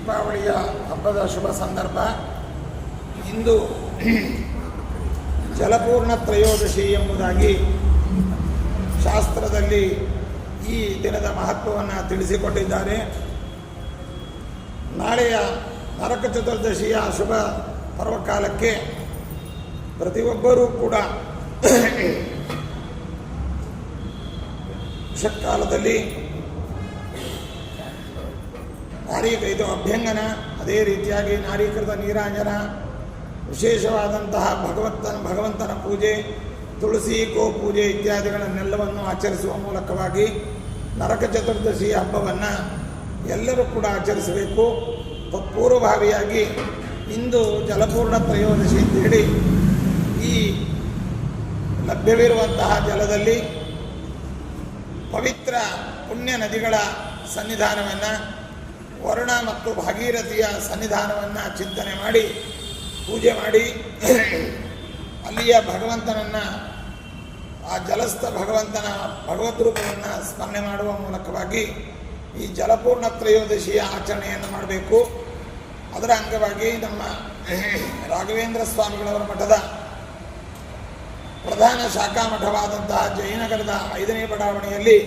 ದೀಪಾವಳಿಯ ಹಬ್ಬದ ಶುಭ ಸಂದರ್ಭ. ಇಂದು ಜಲಪೂರ್ಣ ತ್ರಯೋದಶಿ ಎಂಬುದಾಗಿ ಶಾಸ್ತ್ರದಲ್ಲಿ ಈ ದಿನದ ಮಹತ್ವವನ್ನು ತಿಳಿಸಿಕೊಟ್ಟಿದ್ದಾರೆ. ನಾಳೆಯ ನರಕ ಚತುರ್ದಶಿಯ ಶುಭ ಪರ್ವಕಾಲಕ್ಕೆ ಪ್ರತಿಯೊಬ್ಬರೂ ಕೂಡ ಷಟ್ಕಾಲದಲ್ಲಿ ಇದು ಅಭ್ಯಂಗನ, ಅದೇ ರೀತಿಯಾಗಿ ನಾರೀಕೃತ ನೀರಾಂಜನ, ವಿಶೇಷವಾದಂತಹ ಭಗವಂತನ ಪೂಜೆ, ತುಳಸಿ ಗೋಪೂಜೆ ಇತ್ಯಾದಿಗಳನ್ನೆಲ್ಲವನ್ನು ಆಚರಿಸುವ ಮೂಲಕವಾಗಿ ನರಕ ಚತುರ್ದಶಿಯ ಹಬ್ಬವನ್ನು ಎಲ್ಲರೂ ಕೂಡ ಆಚರಿಸಬೇಕು. ತತ್ಪೂರ್ವಭಾವಿಯಾಗಿ ಇಂದು ಜಲಪೂರ್ಣ ತ್ರಯೋದಶಿ ಅಂತೇಳಿ ಈ ಲಭ್ಯವಿರುವಂತಹ ಜಲದಲ್ಲಿ ಪವಿತ್ರ ಪುಣ್ಯ ನದಿಗಳ ಸನ್ನಿಧಾನವನ್ನು, ವರುಣ ಮತ್ತು ಭಾಗೀರಥಿಯ ಸನ್ನಿಧಾನವನ್ನು ಚಿಂತನೆ ಮಾಡಿ ಪೂಜೆ ಮಾಡಿ ಅಲ್ಲಿಯ ಭಗವಂತನನ್ನು, ಆ ಜಲಸ್ಥ ಭಗವಂತನ ಭಗವದ್ ರೂಪವನ್ನು ಸ್ಮರಣೆ ಮಾಡುವ ಮೂಲಕವಾಗಿ ಈ ಜಲಪೂರ್ಣ ತ್ರಯೋದಶಿಯ ಆಚರಣೆಯನ್ನು ಮಾಡಬೇಕು. ಅದರ ಅಂಗವಾಗಿ ನಮ್ಮ ರಾಘವೇಂದ್ರ ಸ್ವಾಮಿಗಳವರ ಮಠದ ಪ್ರಧಾನ ಶಾಖಾ ಮಠವಾದಂತಹ ಜಯನಗರದ 5ನೇ ಬಡಾವಣೆಯಲ್ಲಿ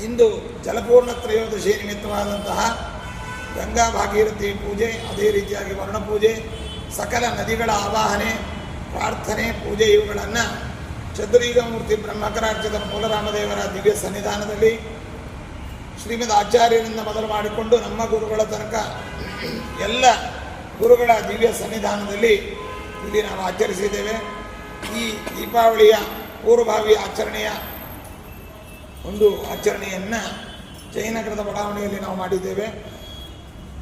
ಇಂದು ಜಲಪೂರ್ಣ ತ್ರಯೋದಶಿ ನಿಮಿತ್ತವಾದಂತಹ ಗಂಗಾ ಭಾಗೀರಥಿ ಪೂಜೆ, ಅದೇ ರೀತಿಯಾಗಿ ವರ್ಣಪೂಜೆ, ಸಕಲ ನದಿಗಳ ಆವಾಹನೆ, ಪ್ರಾರ್ಥನೆ, ಪೂಜೆ ಇವುಗಳನ್ನು ಚತುರೀಗಮೂರ್ತಿ ಬ್ರಹ್ಮಕರಾರ್ಚಿತ ಮೂಲರಾಮದೇವರ ದಿವ್ಯ ಸನ್ನಿಧಾನದಲ್ಲಿ ಶ್ರೀಮದ್ ಆಚಾರ್ಯರಿಂದ ಮೊದಲು ಮಾಡಿಕೊಂಡು ನಮ್ಮ ಗುರುಗಳ ತನಕ ಎಲ್ಲ ಗುರುಗಳ ದಿವ್ಯ ಸನ್ನಿಧಾನದಲ್ಲಿ ಇಲ್ಲಿ ನಾವು ಆಚರಿಸಿದ್ದೇವೆ. ಈ ದೀಪಾವಳಿಯ ಪೂರ್ವಭಾವಿ ಆಚರಣೆಯ ಒಂದು ಆಚರಣೆಯನ್ನು ಜಯನಗರದ ಬಡಾವಣೆಯಲ್ಲಿ ನಾವು ಮಾಡಿದ್ದೇವೆ.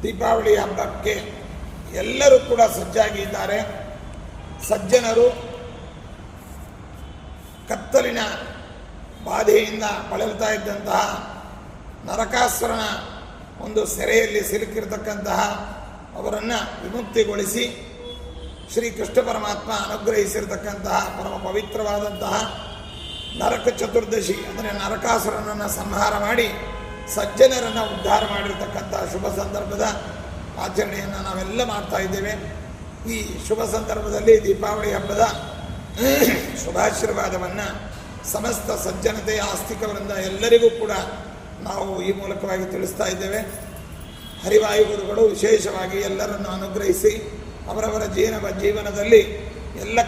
ದೀಪಾವಳಿ ಹಬ್ಬಕ್ಕೆ ಎಲ್ಲರೂ ಕೂಡ ಸಜ್ಜಾಗಿದ್ದಾರೆ. ಸಜ್ಜನರು ಕತ್ತಲಿನ ಬಾಧೆಯಿಂದ ಬಳಲ್ತಾ ಇದ್ದಂತಹ ನರಕಾಸುರನ ಒಂದು ಸೆರೆಯಲ್ಲಿ ಸಿಲುಕಿರತಕ್ಕಂತಹ ಅವರನ್ನು ವಿಮುಕ್ತಿಗೊಳಿಸಿ ಶ್ರೀ ಕೃಷ್ಣ ಪರಮಾತ್ಮ ಅನುಗ್ರಹಿಸಿರತಕ್ಕಂತಹ ಪರಮ ಪವಿತ್ರವಾದಂತಹ ನರಕ ಚತುರ್ದಶಿ ಅಂದರೆ ನರಕಾಸುರನನ್ನು ಸಂಹಾರ ಮಾಡಿ ಸಜ್ಜನರನ್ನು ಉದ್ಧಾರ ಮಾಡಿರ್ತಕ್ಕಂಥ ಶುಭ ಸಂದರ್ಭದ ಆಚರಣೆಯನ್ನು ನಾವೆಲ್ಲ ಮಾಡ್ತಾ ಇದ್ದೇವೆ. ಈ ಶುಭ ಸಂದರ್ಭದಲ್ಲಿ ದೀಪಾವಳಿ ಹಬ್ಬದ ಶುಭಾಶೀರ್ವಾದವನ್ನು ಸಮಸ್ತ ಸಜ್ಜನತೆಯ ಆಸ್ತಿಕವರಿಂದ ಎಲ್ಲರಿಗೂ ಕೂಡ ನಾವು ಈ ಮೂಲಕವಾಗಿ ತಿಳಿಸ್ತಾ ಇದ್ದೇವೆ. ಹರಿವಾಯು ಗುರುಗಳು ವಿಶೇಷವಾಗಿ ಎಲ್ಲರನ್ನು ಅನುಗ್ರಹಿಸಿ ಅವರವರ ಜೀವನದಲ್ಲಿ ಎಲ್ಲ